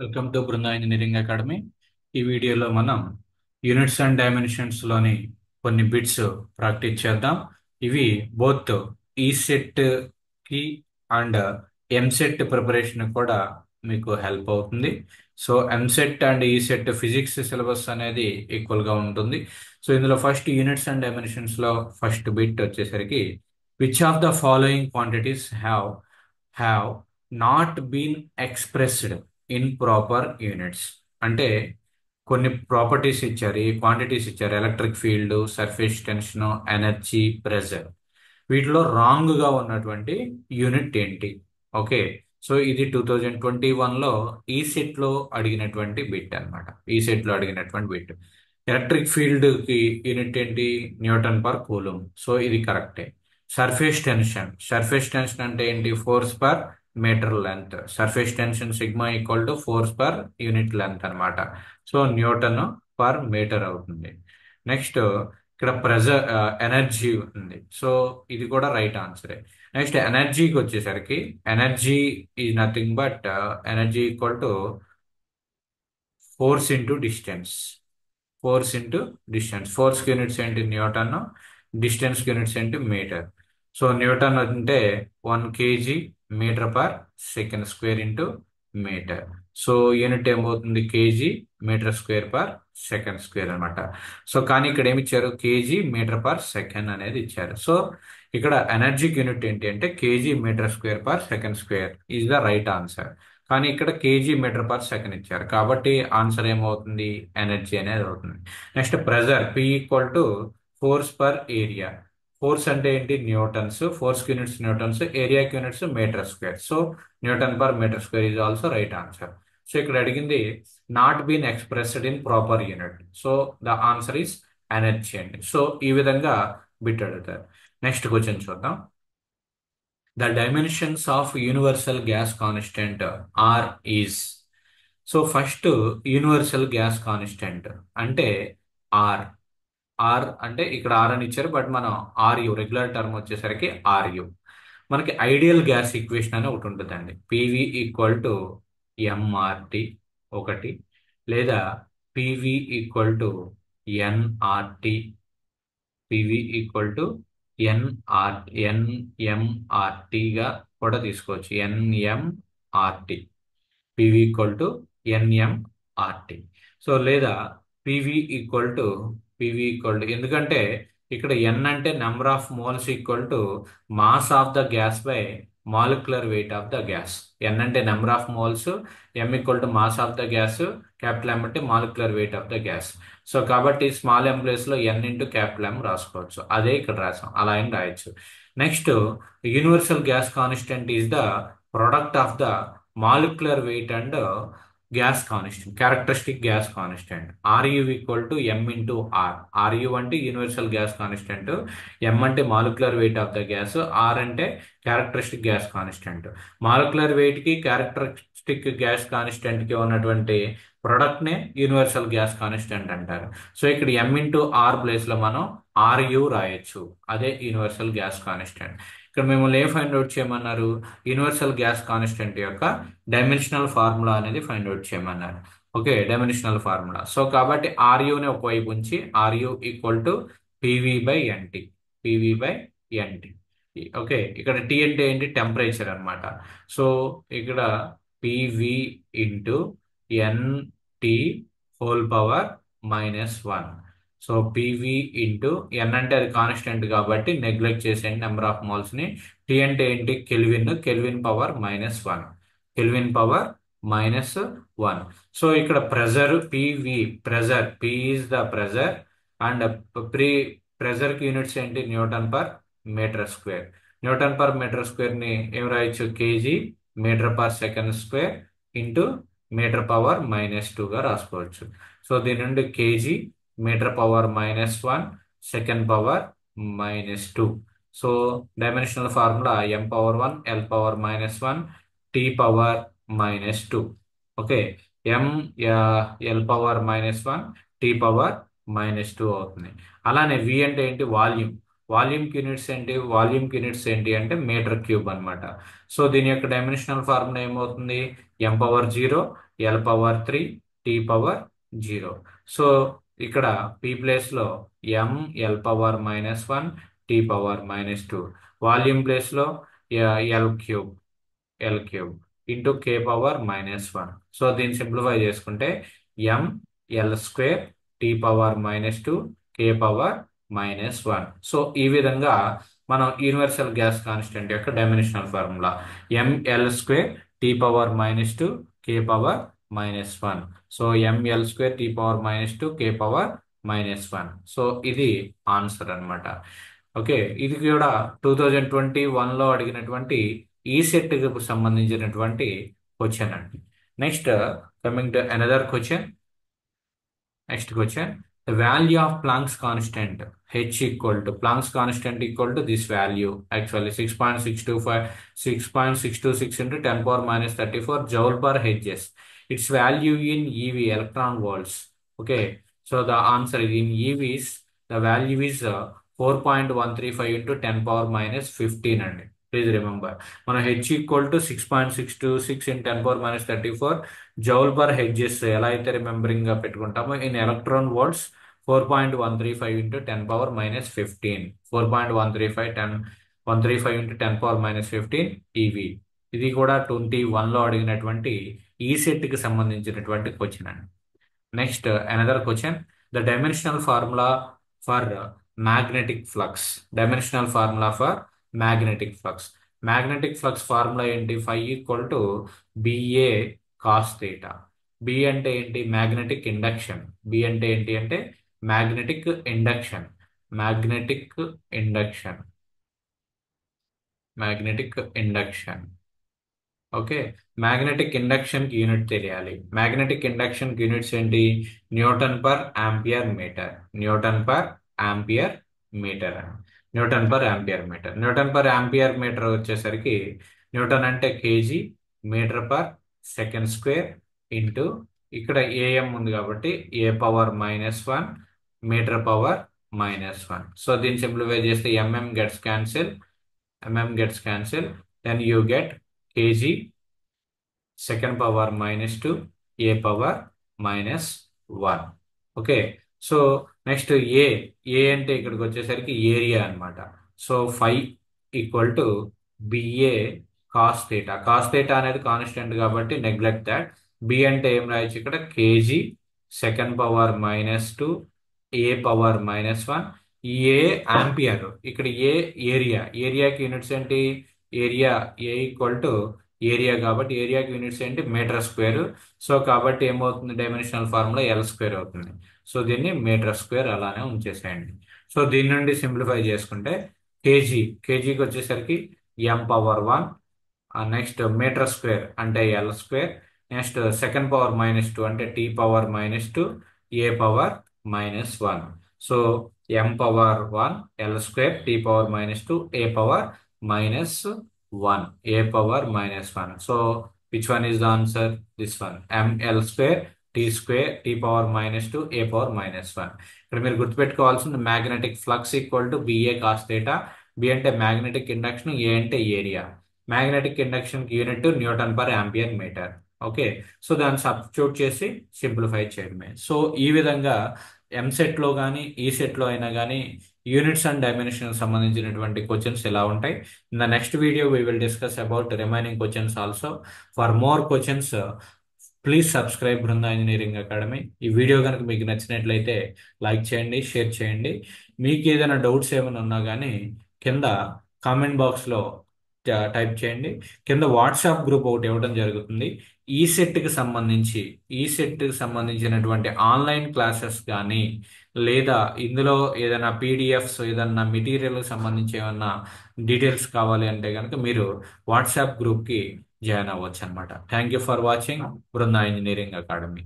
Welcome to Brinda engineering academy. ఈ వీడియోలో మనం యూనిట్స్ అండ్ డైమెన్షన్స్ లోని కొన్ని బిట్స్ ప్రాక్టీస్ చేద్దాం. ఇవి బోత్ ఈ సెట్ కి అండ్ ఎంసెట్ ప్రిపరేషన్ కూడా మీకు హెల్ప్ అవుతుంది. So EAMCET and ECET physics syllabus అనేది ఈక్వల్ గా ఉంటుంది. సో ఇందులో ఫస్ట్ యూనిట్స్ అండ్ డైమెన్షన్స్ లో ఫస్ట్ బిట్ వచ్చేసరికి which of the following quantities have not been expressed in proper units. అంటే కొన్ని ప్రాపర్టీస్ ఇచ్చారు, ఈ క్వాంటిటీస్ ఇచ్చారు: electric field, surface tension, energy, pressure. వీటిలో రాంగ్ గా ఉన్నటువంటి యూనిట్ ఏంటి? ఓకే, సో ఇది 2021లో ఈ సెట్ లో అడిగినటువంటి బిట్ అన్నమాట. ఈ సెట్ లో అడిగినటువంటి బిట్. ఎలక్ట్రిక్ ఫీల్డ్ కి యూనిట్ ఏంటి? Newton per coulomb. సో ఇది కరెక్టే. సర్ఫేస్ టెన్షన్ అంటే ఏంటి? Force per metre length. Surface tension sigma equal to force per unit length అన్నమాట. సో న్యూటన్ పర్ మీటర్ అవుతుంది. నెక్స్ట్ ఇక్కడ ప్రెజర్, ఎనర్జీ ఉంది. సో ఇది కూడా రైట్ ఆన్సరే. నెక్స్ట్ ఎనర్జీకి వచ్చేసరికి energy is nothing but energy equal to force into distance. Force units ఏంటి? న్యూటన్. డిస్టెన్స్ యూనిట్స్ ఏంటి? మీటర్. సో న్యూటన్ అంటే 1 kg metre per second square into metre. So unit ఏమవుతుంది? Kg metre square per second square అనమాట. So కానీ ఇక్కడ ఏమి ఇచ్చారు? KG metre per second అనేది ఇచ్చారు. సో ఇక్కడ ఎనర్జీకి యూనిట్ ఏంటి అంటే KG metre square per second square is the right answer. కానీ ఇక్కడ కేజీ మీటర్ పర్ సెకండ్ ఇచ్చారు కాబట్టి ఆన్సర్ ఏమవుతుంది? ఎనర్జీ అనేది అవుతుంది. Next pressure, P equal to force per area. Force అంటే ఏంటి? Newtons. Force units newtons, area units metre square. So newton per metre square is also right answer. So ఇక్కడ అడిగింది not been expressed in proper unit. So the answer is energy అండి. So ఈ విధంగా bit అడుగుతారు. Next question చూద్దాం. The dimensions of universal gas constant R is. So first universal gas constant అంటే are. Are అంటే ఇక్కడ ఆర్ అని ఇచ్చారు, బట్ మనం ఆర్యు రెగ్యులర్ టర్మ్ వచ్చేసరికి ఆర్యు. మనకి ఐడియల్ గ్యాస్ ఈక్వేషన్ అని ఒకటి ఉంటుందండి. పివి ఈక్వల్ టు ఎంఆర్టి ఒకటి, లేదా PV equal to NRT. PV equal to ఎన్ఎంఆర్టీగా కూడా తీసుకోవచ్చు. NMRT. PV equal to NMRT. So లేదా పివి ఈక్వల్ టు ఎందుకంటే ఇక్కడ ఎన్ అంటే number of moles equal to mass of the gas by molecular weight of the gas. N అంటే number of moles, M equal to mass of the gas, capital M అంటే molecular weight of the gas. So కాబట్టి small M place లో ఎన్ into capital M రాసుకోవచ్చు. అదే ఇక్కడ రాసాం, అలా అని రాయొచ్చు. Next universal gas constant is the product of the molecular weight and gas constant, characteristic gas constant. R U equal to M into R. R U అంటే యూనివర్సల్ గ్యాస్ కాన్స్టెంట్, ఎం అంటే molecular weight of the gas, R అంటే characteristic gas constant. Molecular weight కి characteristic gas constant కి ఉన్నటువంటి product నే universal gas constant అంటారు. So ఇక్కడ M into are place లో మనం ఆర్యు రాయొచ్చు. అదే యూనివర్సల్ గ్యాస్ కాన్స్టెంట్. ఇక్కడ మిమ్మల్ని ఏం ఫైండ్ అవుట్ చేయమన్నారు? యూనివర్సల్ గ్యాస్ కాన్స్టెంట్ యొక్క డైమెన్షనల్ ఫార్ములా అనేది ఫైండ్ అవుట్ చేయమన్నారు. Okay, dimensional formula. సో కాబట్టి ఆర్యుని ఒకవైపు ఉంచి R U equal to PV by NT. PV by NT. Okay, ఇక్కడ టీ అంటే ఏంటి? టెంపరేచర్ అన్నమాట. సో ఇక్కడ PV into NT whole power -1. So PV into N అంటే అది కాన్స్టెంట్ కాబట్టి నెగ్లెక్ట్ చేసేయండి నెంబర్ ఆఫ్ మోల్స్ ని. టీ అంటే ఏంటి? Kelvin. Kelvin power -1. Kelvin power -1. So ఇక్కడ pressure PV, pressure P is the pressure and pre pressure కి units ఏంటి? Newton per metre square. Newton per metre square ని ఏం రాయొచ్చు? Kg metre per second square into metre power -2గా రాసుకోవచ్చు. So దీని నుండి kg metre power -1 second power -2. So dimensional formula M power 1 L power -1 T power -2. Okay, M L power -1 T power -2 అవుతుంది. అలానే వి అంటే ఏంటి? వాల్యూమ్. వాల్యూమ్ యూనిట్స్ ఏంటి అంటే మీటర్ క్యూబ్ అన్నమాట. సో దీని యొక్క డైమెన్షనల్ ఫార్ములా ఏమవుతుంది? m⁻0 l⁻3 t⁻0. సో ఇక్కడ p ప్లేస్ లో m l⁻−1 t⁻−2, volume place లో l cube into k⁻−1. So దీన్ని సింప్లిఫై చేసుకుంటే m l² t⁻−2 k⁻−1. So ఈ విధంగా మనం యూనివర్సల్ గ్యాస్ కాన్స్టెంట్ యొక్క dimensional formula ml² t⁻−2 k⁻−1. So ml² t⁻−2 k⁻−1. So ఇది answer అన్నమాట. ఓకే, ఇది కూడా 2021లో అడిగినటువంటి ఈ సెట్కి సంబంధించినటువంటి క్వశ్చన్ అండి. Next, coming to another question. Next question. The value of Planck's constant H Planck's constant equal to this value, actually 6.626 into 10⁻−34 joule per Hs. Its value in EV, electron volts. Okay, so the answer is in EVs, the value is 4.135 into 10⁻−15 అండి. Please remember, మన h equal to 6.626 in 10⁻−34 joule per hertz ఎలా అయితే remembering గా పెట్టుకుంటామో, in electron volts 4.135 into 10⁻−15, 4.135 into 10⁻−15 eV. ఇది కూడా 21లో అడిగినటువంటి ఈ సెట్ కి సంబంధించినటువంటి క్వశ్చన్ అండి. Next, another question. The dimensional formula for magnetic flux. Dimensional formula for magnetic flux. Magnetic flux formula ఏంటి? Phi equal to B A cos theta. B అంటే ఏంటి? Magnetic induction. బి అంటే ఏంటి అంటే magnetic induction. Magnetic induction. Magnetic induction. Okay, magnetic induction కి unit తెలియాలి. Magnetic induction కి units ఏంటి? Newton per ampere metre. Newton per ampere metre. Newton per ampere metre. Newton per ampere metre వచ్చేసరికి newton అంటే KG, metre per second square into ఇక్కడ A M ఉంది కాబట్టి a⁻−1 metre power -1. So దీన్ని simplify చేస్తే mm gets cancel, then you get kg second power -2 a power -1. Okay, so next A అంటే ఇక్కడికి వచ్చేసరికి ఏరియా అన్నమాట. So phi equal to B A cos theta. Cos theta అనేది constant కాబట్టి neglect that. B అంటే ఏం రాయొచ్చు ఇక్కడ? Kg second power -2 A power -1. ఈ ఏ ఆంపియర్, ఇక్కడ ఏ ఏరియాకి యూనిట్స్ ఏంటి? Area A equal to area కాబట్టి ఏరియాకి యూనిట్స్ ఏంటి? Metre square. సో కాబట్టి ఏమవుతుంది? డైమెన్షనల్ ఫార్ములా l² అవుతుంది. సో దీన్ని మీటర్ స్క్వేర్ అలానే ఉంచేసేయండి. సో దీని నుండి సింప్లిఫై చేసుకుంటే కేజీకి వచ్చేసరికి m⁻1. నెక్స్ట్ మీటర్ స్క్వేర్ అంటే l². నెక్స్ట్ సెకండ్ పవర్ -2 అంటే t⁻−2 A power -1. So m⁻1 l² t⁻−2 A power -1, A power -1. So which one is the answer? This one, ml² t²t⁻−2 A power -1. ఇక్కడ మీరు గుర్తుపెట్టుకోవాల్సింది magnetic flux equal to B A cos theta. B అంటే magnetic induction, A అంటే area. Magnetic induction కి unit newton per ampere metre. Okay, so దాన్ని substitute చేసి simplify చేయడమే. So ఈ విధంగా ఎంసెట్ లో కానీ ఈ సెట్ లో అయినా కానీ యూనిట్స్ అండ్ డైమెన్షన్ సంబంధించినటువంటి క్వశ్చన్స్ ఎలా ఉంటాయి. In the next video we will discuss about remaining questions also. For more questions please subscribe Brinda engineering academy. ఈ వీడియో కనుక మీకు నచ్చినట్లయితే లైక్ చేయండి, షేర్ చేయండి. మీకు ఏదైనా డౌట్స్ ఏమైనా ఉన్నా కానీ కింద కామెంట్ బాక్స్లో టైప్ చేయండి. కింద వాట్సాప్ గ్రూప్ ఒకటి ఇవ్వడం జరుగుతుంది. ఈ సెట్కి సంబంధించినటువంటి ఆన్లైన్ క్లాసెస్ కానీ లేదా ఇందులో ఏదైనా పీడిఎఫ్స్ ఏదైనా మెటీరియల్కి సంబంధించి ఏమన్నా డీటెయిల్స్ కావాలి అంటే కనుక మీరు వాట్సాప్ గ్రూప్కి జాయిన్ అవ్వచ్చు అనమాట. Thank you for watching Brinda engineering academy.